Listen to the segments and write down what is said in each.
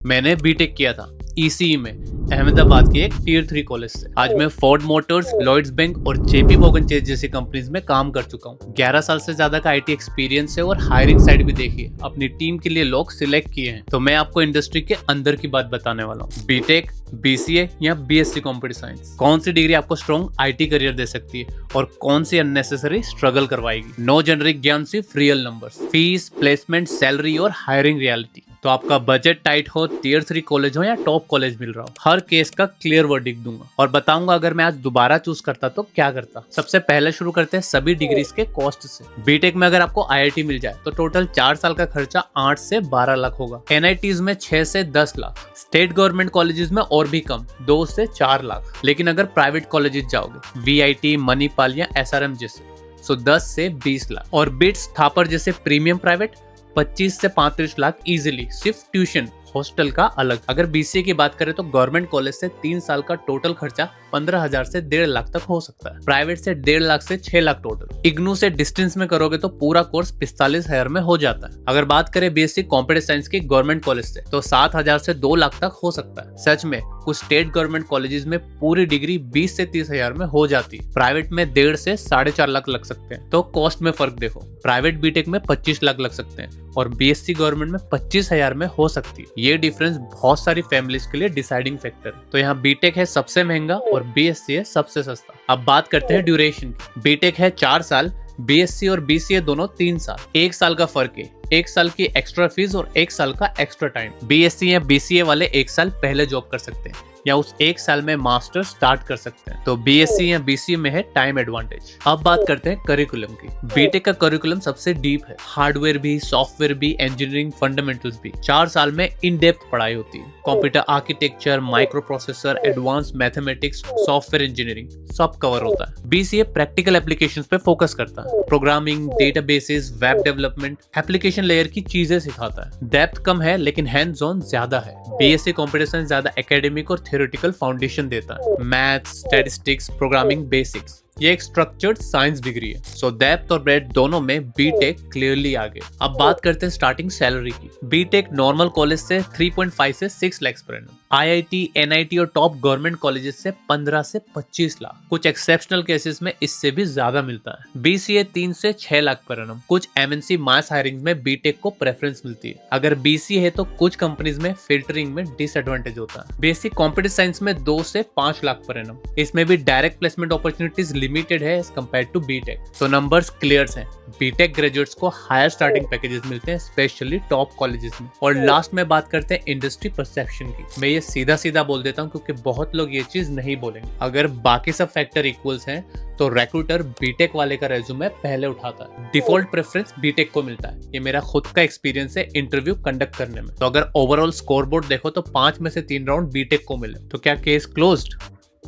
मैंने बीटेक किया था ईसीई में, अहमदाबाद की एक टियर 3 कॉलेज से। आज मैं फोर्ड मोटर्स, लॉयड्स बैंक और जेपी मॉर्गन चेस जैसी कंपनीज में काम कर चुका हूँ। 11 साल से ज्यादा का आईटी एक्सपीरियंस है और हायरिंग साइड भी देखी है। अपनी टीम के लिए लोग सिलेक्ट किए हैं। तो मैं आपको इंडस्ट्री के अंदर की बात बताने वाला हूँ। बीटेक, बीसीए या बीएससी कंप्यूटर साइंस, कौन सी डिग्री आपको स्ट्रॉन्ग आईटी करियर दे सकती है और कौन सी अननेसेसरी स्ट्रगल करवाएगी। नो जेनरिक ज्ञान, सिर्फ real numbers, fees, placement, salary और हायरिंग रियलिटी। तो आपका बजट टाइट हो, टियर 3 कॉलेज हो या टॉप कॉलेज मिल रहा हो, हर केस का क्लियर वर्डिक्ट दूंगा और बताऊंगा अगर मैं आज दोबारा चूज करता तो क्या करता। सबसे पहले शुरू करते हैं सभी डिग्रीज के कॉस्ट से। बीटेक में अगर आपको आईआईटी मिल जाए तो टोटल 4 साल का खर्चा 8 से 12 लाख होगा। एनआईटीज में 6 से 10 लाख, स्टेट गवर्नमेंट कॉलेजेस में और भी कम, 2 से 4 लाख। लेकिन अगर प्राइवेट कॉलेजेस जाओगे, वीआईटी, मणिपाल या एसआरएम जैसे, तो 10 से 20 लाख। और बिट्स, थापर जैसे प्रीमियम प्राइवेट 25 से 35 लाख इजीली, सिर्फ ट्यूशन, हॉस्टल का अलग। अगर बीसीए की बात करें तो गवर्नमेंट कॉलेज से 3 साल का टोटल खर्चा 15,000 से 1.5 लाख तक हो सकता है। प्राइवेट से 1.5 लाख से 6 लाख टोटल। इग्नू से डिस्टेंस में करोगे तो पूरा कोर्स 45,000 में हो जाता है। अगर बात करें बीएससी कंप्यूटर साइंस की गवर्नमेंट कॉलेज से तो 7,000 से 2 लाख तक हो सकता है। सच में कुछ स्टेट गवर्नमेंट कॉलेजेस में पूरी डिग्री 20 से 30,000 में हो जाती है। प्राइवेट में 1.5 से 4.5 लाख लग सकते हैं। तो कॉस्ट में फर्क देखो, प्राइवेट बीटेक में 25 लाख लग सकते हैं और बीएससी गवर्नमेंट में 25,000 में हो सकती है। ये डिफरेंस बहुत सारी फैमिलीज के लिए डिसाइडिंग फैक्टर। तो यहाँ बीटेक है सबसे महंगा और बीएससी है सबसे सस्ता। अब बात करते हैं ड्यूरेशन की। बीटेक है 4 साल, बीएससी और बीसीए दोनों 3 साल। 1 साल का फर्क है, 1 साल की एक्स्ट्रा फीस और 1 साल का एक्स्ट्रा टाइम। बीएससी या बीसीए वाले 1 साल पहले जॉब कर सकते हैं या उस 1 साल में मास्टर स्टार्ट कर सकते हैं। तो बीएससी या बीसीए में है टाइम एडवांटेज। अब बात करते हैं करिकुलम की। बीटेक का करिकुलम सबसे डीप है, हार्डवेयर भी, सॉफ्टवेयर भी, इंजीनियरिंग फंडामेंटल्स भी। 4 साल में इन डेप्थ पढ़ाई होती है। Computer architecture, micro processor, advance mathematics, software engineering सब कवर होता है। बीसीए प्रैक्टिकल एप्लीकेशंस पे फोकस करता है, programming, databases, web development, application layer की चीजें सिखाता है। डेप्थ कम है लेकिन हैंड्स ऑन ज्यादा है। बीएससी कंप्यूटर साइंस ज्यादा एकेडमिक और थ्योरेटिकल फाउंडेशन देता है, मैथ्स, स्टैटिस्टिक्स, प्रोग्रामिंग बेसिक्स। ये एक स्ट्रक्चर्ड साइंस डिग्री है। सो डेप्थ और ब्रेड्थ दोनों में बीटेक क्लियरली आगे। अब बात करते हैं स्टार्टिंग सैलरी की। बीटेक नॉर्मल कॉलेज से 3.5 से 6 lakh per annum. IIT, NIT और टॉप गवर्नमेंट कॉलेजेस से 15 से 25 लाख। कुछ एक्सेप्शनल केसेस में इससे भी ज्यादा मिलता है। बीसीए 3 से 6 लाख पर एनम। कुछ एमएनसी मास हायरिंग में बीटेक को प्रेफरेंस मिलती है। अगर बीसीए है तो कुछ कंपनीज में फिल्टरिंग में डिसएडवांटेज होता है। बेसिक कंप्यूटर साइंस में 2 से 5 लाख पर एनम। इसमें भी डायरेक्ट प्लेसमेंट अपॉर्चुनिटीज लिमिटेड है एज कंपेयर टू बीटेक। तो नंबर्स क्लियर हैं। बीटेक ग्रेजुएट्स को हायर स्टार्टिंग पैकेजेस मिलते हैं, स्पेशली टॉप कॉलेजेस में। और लास्ट में बात करते हैं इंडस्ट्री परसेप्शन की। मैं ये सीधा सीधा बोल देता हूँ क्योंकि बहुत लोग ये चीज नहीं बोलेंगे। अगर बाकी सब फैक्टर इक्वल्स हैं तो रिक्रूटर बीटेक वाले का रेज्यूमे पहले उठाता है। डिफॉल्ट प्रेफरेंस बीटेक को मिलता है। ये मेरा खुद का एक्सपीरियंस है इंटरव्यू कंडक्ट करने में। तो अगर ओवरऑल स्कोरबोर्ड देखो तो 5 में से 3 राउंड बीटेक को मिले तो क्या केस क्लोज्ड?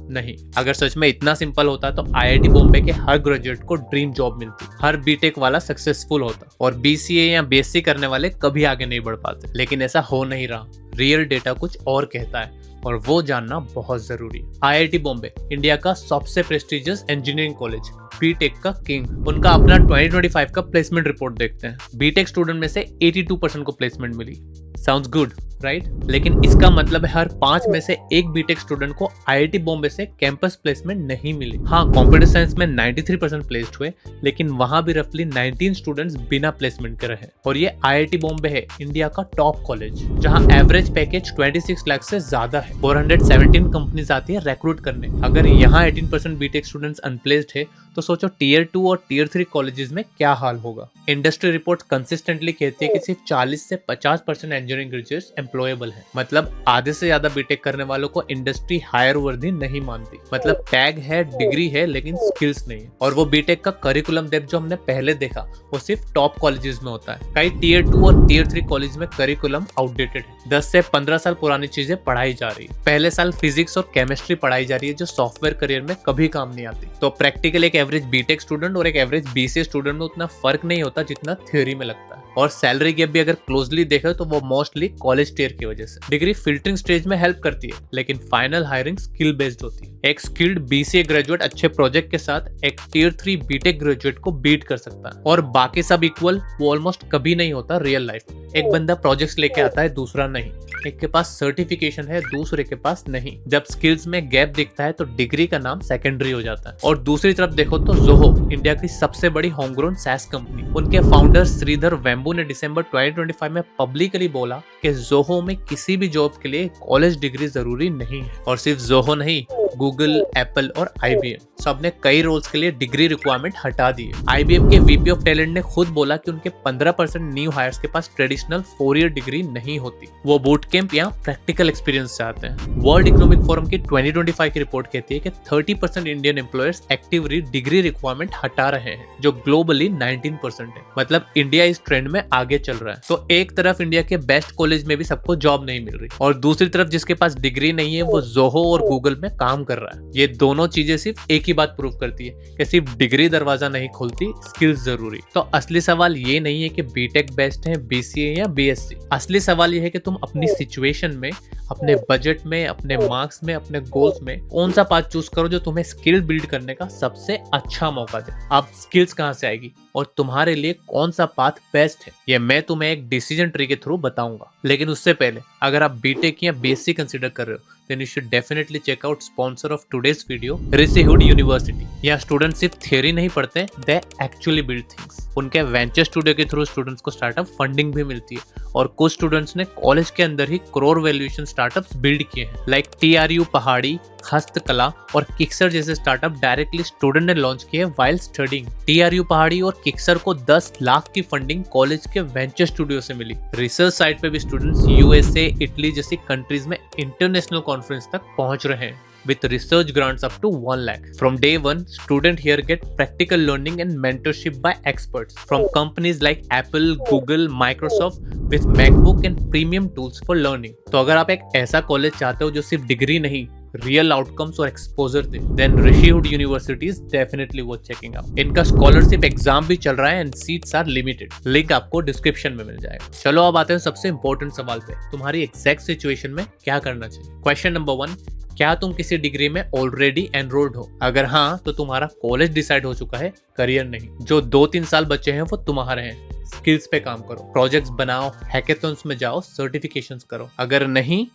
नहीं। अगर सच में इतना सिंपल होता तो आईआईटी बॉम्बे के हर ग्रेजुएट को ड्रीम जॉब मिलती, हर बीटेक वाला सक्सेसफुल होता और बीसीए या बीएससी करने वाले कभी आगे नहीं बढ़ पाते। लेकिन ऐसा हो नहीं रहा। रियल डेटा कुछ और कहता है और वो जानना बहुत जरूरी है। आईआईटी बॉम्बे इंडिया का सबसे प्रेस्टिजियस इंजीनियरिंग कॉलेज, बीटेक का किंग। उनका अपना 2025 का प्लेसमेंट रिपोर्ट देखते हैं। बीटेक स्टूडेंट में से 82% को प्लेसमेंट मिली। Sounds good, right? लेकिन इसका मतलब है हर 5 में से 1 बीटेक स्टूडेंट को आईआईटी बॉम्बे से कैंपस प्लेसमेंट नहीं मिली। हाँ, कंप्यूटर साइंस में 93% प्लेस्ड हुए, लेकिन वहां भी रफली 19 स्टूडेंट्स बिना प्लेसमेंट के रहे। और ये आईआईटी बॉम्बे है इंडिया का टॉप कॉलेज, जहां एवरेज पैकेज 26 लाख से ज्यादा है। 417 कंपनीज आती है रिक्रूट करने। अगर यहाँ 18% बीटेक स्टूडेंट्स अनप्लेस्ड है तो सोचो टियर 2 और टियर 3 कॉलेजेस में क्या हाल होगा। इंडस्ट्री रिपोर्ट कंसिस्टेंटली कहती है कि सिर्फ 40 से 50% इंजीनियरिंग ग्रेजुएट्स एम्प्लॉयबल है। मतलब आधे से ज्यादा बीटेक करने वालों को इंडस्ट्री हायर वर्दी नहीं मानती। मतलब टैग है, डिग्री है, लेकिन स्किल्स नहीं है। और वो बीटेक का करिकुलम डेप्थ जो हमने पहले देखा वो सिर्फ टॉप कॉलेजेस में होता है। कई टियर 2 और टियर 3 कॉलेज में करिकुलम आउटडेटेड है। 10 से 15 साल पुरानी चीजें पढ़ाई जा रही है। पहले साल फिजिक्स और केमिस्ट्री पढ़ाई जा रही है जो सॉफ्टवेयर करियर में कभी काम नहीं आती। तो प्रैक्टिकल एक एवरेज बीटेक स्टूडेंट और एक एवरेज बीसीए स्टूडेंट में उतना फर्क नहीं होता जितना थ्योरी में लगता है। और सैलरी गैप भी अगर क्लोजली देखे तो वो मोस्टली कॉलेज टियर की वजह से। डिग्री फिल्टरिंग स्टेज में हेल्प करती है, लेकिन फाइनल हायरिंग स्किल बेस्ड होती है। एक स्किल्ड बीसीए ग्रेजुएट अच्छे प्रोजेक्ट के साथ एक टियर 3 बीटेक ग्रेजुएट को बीट कर सकता है, और बाकी सब इक्वल वो ऑलमोस्ट कभी नहीं होता रियल लाइफ में। एक बंदा प्रोजेक्ट्स लेके आता है, दूसरा नहीं। एक के पास सर्टिफिकेशन है, दूसरे के पास नहीं। जब स्किल्स में गैप दिखता है तो डिग्री का नाम सेकेंडरी हो जाता है। और दूसरी तरफ देखो तो जोहो, इंडिया की सबसे बड़ी होमग्रोन सैस कंपनी, उनके फाउंडर श्रीधर वेम्बू ने दिसंबर 2025 में पब्लिकली बोला कि जोहो में किसी भी जॉब के लिए कॉलेज डिग्री जरूरी नहीं है। और सिर्फ जोहो नहीं, गूगल, एप्पल और IBM सबने कई रोल्स के लिए डिग्री रिक्वायरमेंट हटा दी है। IBM के VP ऑफ टैलेंट ने खुद बोला कि उनके 15% न्यू हायर्स के पास ट्रेडिशनल 4 ईयर डिग्री नहीं होती, वो बूट कैंप या प्रैक्टिकल एक्सपीरियंस चाहते हैं। वर्ल्ड इकोनॉमिक फोरम की 2025 की रिपोर्ट कहती है कि 30% Indian employers actively degree requirement हटा रहे हैं, जो ग्लोबली 19% है। मतलब इंडिया इस ट्रेंड में आगे चल रहा है। तो एक तरफ इंडिया के बेस्ट कॉलेज में भी सबको जॉब नहीं मिल रही, और दूसरी तरफ जिसके पास डिग्री नहीं है वो जोहो और गूगल में काम कर रहा है। ये दोनों चीजें सिर्फ एक ही बात प्रूव करती है कि सिर्फ डिग्री दरवाजा नहीं खोलती, स्किल्स जरूरी। तो असली सवाल ये नहीं है कि बीटेक बेस्ट है, BCA या BSc। असली सवाल ये है कि तुम अपनी सिचुएशन में, अपने बजट में, अपने मार्क्स में, अपने गोल्स में कौन सा पाथ चूज करो जो तुम्हें स्किल बिल्ड करने का सबसे अच्छा मौका दे। अब स्किल्स कहां से आएगी और तुम्हारे लिए कौन सा पाथ बेस्ट है, ये मैं तुम्हें एक डिसीजन ट्री के थ्रू बताऊंगा। लेकिन उससे पहले अगर आप बीटेक या BSc कंसीडर कर रहे हो, then you should definitely check out sponsor of today's video, Rishi-Hood University। यहाँ स्टूडेंट सिर्फ थियरी नहीं पढ़ते, they actually build things। उनके वेंचर स्टूडियो के थ्रू स्टूडेंट्स को स्टार्टअप फंडिंग भी मिलती है, और कुछ स्टूडेंट्स ने कॉलेज के अंदर ही करोड़ वैल्यूएशन स्टार्टअप्स बिल्ड किए हैं, लाइक TRU पहाड़ी, हस्तकला और किक्सर जैसे स्टार्टअप डायरेक्टली स्टूडेंट ने लॉन्च किए वाइल स्टडीइंग। TRU पहाड़ी और किक्सर को 10 लाख की फंडिंग कॉलेज के वेंचर स्टूडियो से मिली। रिसर्च साइट पे भी स्टूडेंट्स USA, इटली जैसी कंट्रीज में इंटरनेशनल कॉन्फ्रेंस तक पहुंच रहे हैं with research grants up to 1 lakh. From day one, students here get practical learning and mentorship by experts from companies like Apple, Google, Microsoft with MacBook and premium tools for learning. तो अगर आप एक ऐसा college चाहते हो जो सिर्फ degree नहीं, रियल आउटकम्स और एक्सपोजर दे, then Rishi-Hood University is definitely worth checking out. इनका स्कॉलरशिप एग्जाम भी चल रहा है and seats are limited. Link आपको डिस्क्रिप्शन में मिल जाएगा। चलो अब आते हैं सबसे इंपॉर्टेंट सवाल पे, तुम्हारी एग्जैक्ट सिचुएशन में क्या करना चाहिए। क्वेश्चन नंबर 1, क्या तुम किसी डिग्री में ऑलरेडी एनरोल्ड हो? अगर हाँ तो तुम्हारा कॉलेज डिसाइड हो चुका है, करियर नहीं। जो 2-3 साल बचे हैं वो तुम्हारे हैं। स्किल्स पे काम करो, प्रोजेक्ट्स बनाओ, हैकेथॉन्स में जाओ, सर्टिफिकेशंस करो। अगर नहीं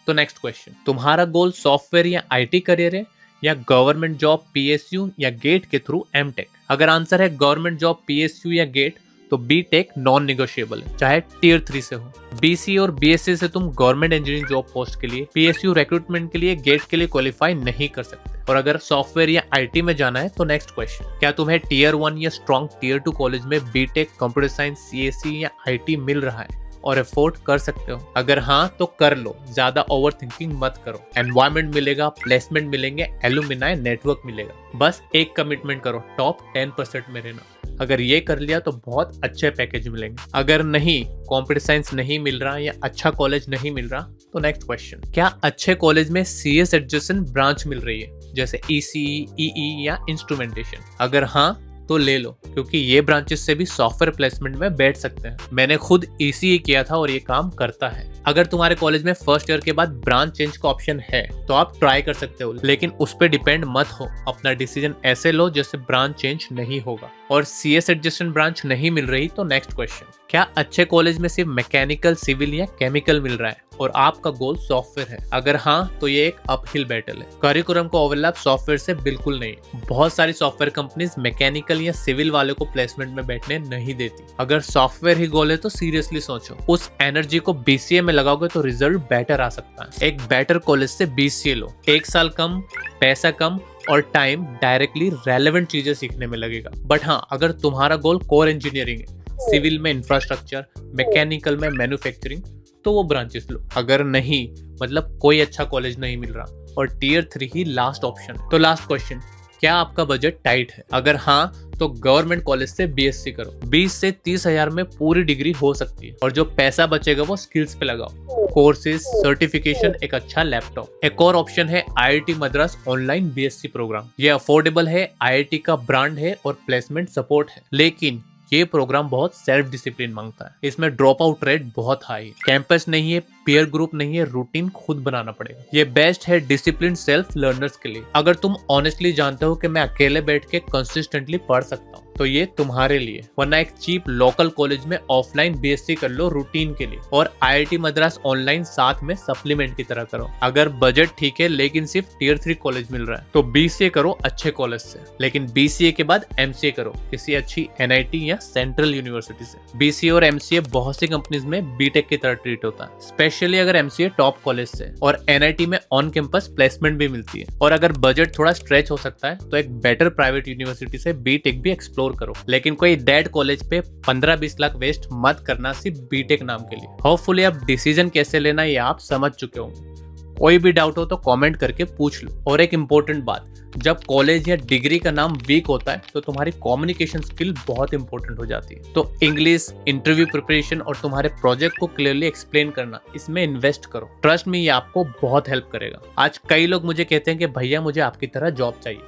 तो नेक्स्ट क्वेश्चन, तुम्हारा गोल सॉफ्टवेयर या IT करियर है या गवर्नमेंट जॉब, PSU या गेट के थ्रू MTech? अगर आंसर है गवर्नमेंट जॉब, PSU या गेट, तो बीटेक नॉन निगोशिएबल है, चाहे टियर 3 से हो। BCA और BSc से तुम गवर्नमेंट इंजीनियरिंग जॉब पोस्ट के लिए, PSU रिक्रूटमेंट के लिए, गेट के लिए क्वालिफाई नहीं कर सकते। और अगर सॉफ्टवेयर या IT में जाना है तो नेक्स्ट क्वेश्चन, क्या तुम्हें टियर 1 या स्ट्रॉन्ग टियर 2 कॉलेज में बीटेक, कंप्यूटर साइंस, CSE या IT मिल रहा है और अफोर्ड कर सकते हो? अगर हाँ तो कर लो, ज्यादा ओवर थिंकिंग मत करो। एनवायरमेंट मिलेगा, प्लेसमेंट मिलेंगे, एलुमिनाई नेटवर्क मिलेगा। बस एक कमिटमेंट करो, टॉप 10% में रहना। अगर ये कर लिया तो बहुत अच्छे पैकेज मिलेंगे। अगर नहीं, कंप्यूटर साइंस नहीं मिल रहा या अच्छा कॉलेज नहीं मिल रहा तो नेक्स्ट क्वेश्चन, क्या अच्छे कॉलेज में CS एडजेसेंट ब्रांच मिल रही है, जैसे ECE, EE या इंस्ट्रूमेंटेशन? अगर हाँ तो ले लो, क्योंकि ये ब्रांचेस से भी सॉफ्टवेयर प्लेसमेंट में बैठ सकते हैं। मैंने खुद ECE किया था और ये काम करता है। अगर तुम्हारे कॉलेज में फर्स्ट ईयर के बाद ब्रांच चेंज का ऑप्शन है तो आप ट्राई कर सकते हो, लेकिन उस पर डिपेंड मत हो। अपना डिसीजन ऐसे लो जैसे ब्रांच चेंज नहीं होगा। और CS एडजेसेंट ब्रांच नहीं मिल रही तो नेक्स्ट क्वेश्चन, क्या अच्छे कॉलेज में सिर्फ मैकेनिकल, सिविल या केमिकल मिल रहा है और आपका गोल सॉफ्टवेयर है? अगर हाँ तो ये एक अपहिल बैटल है। करिकुलम का ओवरलैप सॉफ्टवेयर से बिल्कुल नहीं। बहुत सारी सॉफ्टवेयर कंपनीज मैकेनिकल या सिविल वाले को प्लेसमेंट में बैठने नहीं देती। अगर सॉफ्टवेयर ही गोल है तो सीरियसली सोचो, उस एनर्जी को BCA में लगाओगे तो रिजल्ट बेटर आ सकता है। एक बेटर कॉलेज से BCA लो, 1 साल कम, पैसा कम और टाइम डायरेक्टली रेलेवेंट चीजें सीखने में लगेगा। बट हाँ, अगर तुम्हारा गोल कोर इंजीनियरिंग है, सिविल में इंफ्रास्ट्रक्चर, मैकेनिकल में मैन्युफैक्चरिंग, तो वो ब्रांचेस लो। अगर नहीं, मतलब कोई अच्छा कॉलेज नहीं मिल रहा और टियर 3 ही लास्ट ऑप्शन है। तो लास्ट क्वेश्चन, क्या आपका बजट टाइट है? अगर हाँ तो गवर्नमेंट कॉलेज से BSc करो। 20 से 30 हजार में पूरी डिग्री हो सकती है और जो पैसा बचेगा वो स्किल्स पे लगाओ, कोर्सेज, सर्टिफिकेशन, एक अच्छा लैपटॉप। एक और ऑप्शन है IIT Madras online BSc program. ये अफोर्डेबल है, IIT का ब्रांड है और प्लेसमेंट सपोर्ट है। लेकिन ये प्रोग्राम बहुत सेल्फ डिसिप्लिन मांगता है। इसमें ड्रॉप आउट रेट बहुत हाई है, कैंपस नहीं है, पीयर ग्रुप नहीं है, रूटीन खुद बनाना पड़ेगा। ये बेस्ट है डिसिप्लिन सेल्फ लर्नर्स के लिए। अगर तुम ऑनेस्टली जानते हो कि मैं अकेले बैठ के कंसिस्टेंटली पढ़ सकता हूँ तो ये तुम्हारे लिए, वरना एक चीप लोकल कॉलेज में ऑफलाइन बीएससी कर लो रूटीन के लिए, और आईआईटी मद्रास ऑनलाइन साथ में सप्लीमेंट की तरह करो। अगर बजट ठीक है लेकिन सिर्फ टियर 3 कॉलेज मिल रहा है तो बीसीए करो अच्छे कॉलेज से, लेकिन बीसीए के बाद एमसीए करो किसी अच्छी एनआईटी या सेंट्रल यूनिवर्सिटी से। बीसीए और एमसीए बहुत सी कंपनीज में बीटेक की तरह ट्रीट होता है, स्पेशली अगर एमसीए टॉप कॉलेज से, और एनआईटी में ऑन कैंपस प्लेसमेंट भी मिलती है। और अगर बजट थोड़ा स्ट्रेच हो सकता है तो एक बेटर प्राइवेट यूनिवर्सिटी से बीटेक भी एक्सप्लोर करो, लेकिन कोई डेड कॉलेज पे 15-20 लाख वेस्ट मत करना सिर्फ बीटेक नाम के लिए। होपफुली अब डिसीजन कैसे लेना ये आप समझ चुके होंगे। कोई भी डाउट हो तो कमेंट करके पूछ लो। और एक इम्पोर्टेंट बात, जब कॉलेज या डिग्री का नाम वीक होता है तो तुम्हारी कम्युनिकेशन स्किल बहुत इंपॉर्टेंट हो जाती है। तो इंग्लिश, इंटरव्यू प्रिपरेशन और तुम्हारे प्रोजेक्ट को क्लियरली एक्सप्लेन करना, इसमें इन्वेस्ट करो। ट्रस्ट में ये आपको बहुत हेल्प करेगा। आज कई लोग मुझे कहते हैं कि भैया मुझे आपकी तरह जॉब चाहिए,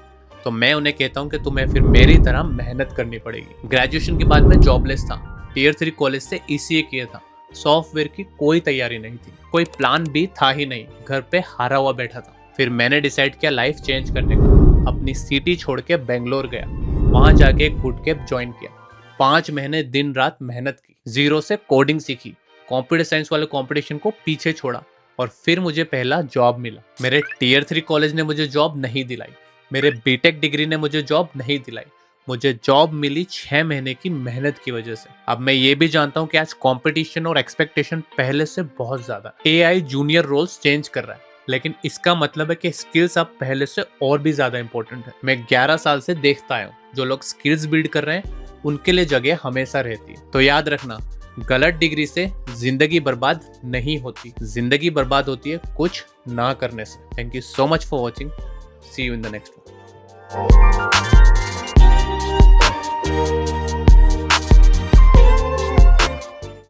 तो मैं उन्हें कहता हूँ कि तुम्हें फिर मेरी तरह मेहनत करनी पड़ेगी। ग्रेजुएशन के बाद मैं जॉबलेस था, टियर 3 कॉलेज से ईसीए किया था, सॉफ्टवेयर की कोई तैयारी नहीं थी, कोई प्लान भी था ही नहीं, घर पे हारा हुआ बैठा था। फिर मैंने डिसाइड किया लाइफ चेंज करने का। अपनी सिटी छोड़ के बेंगलोर गया, वहां जाके एक बूट कैंप ज्वाइन किया। 5 महीने दिन रात मेहनत की, जीरो से कोडिंग सीखी, कंप्यूटर साइंस वाले कंपटीशन को पीछे छोड़ा, और फिर मुझे पहला जॉब मिला। मेरे टियर 3 कॉलेज ने मुझे जॉब नहीं दिलाई, मेरे बीटेक डिग्री ने मुझे जॉब नहीं दिलाई, मुझे जॉब मिली 6 महीने की मेहनत की वजह से। अब मैं ये भी जानता हूँ कि आज कंपटीशन और एक्सपेक्टेशन पहले से बहुत ज्यादा। एआई जूनियर रोल्स चेंज कर रहा है, लेकिन इसका मतलब है कि स्किल्स अब पहले से और भी ज्यादा इंपॉर्टेंट है। मैं 11 साल से देखता आया हूँ, जो लोग स्किल्स बिल्ड कर रहे हैं उनके लिए जगह हमेशा रहती है। तो याद रखना, गलत डिग्री से जिंदगी बर्बाद नहीं होती, जिंदगी बर्बाद होती है कुछ ना करने से। Thank you so much for watching, see you in the next one.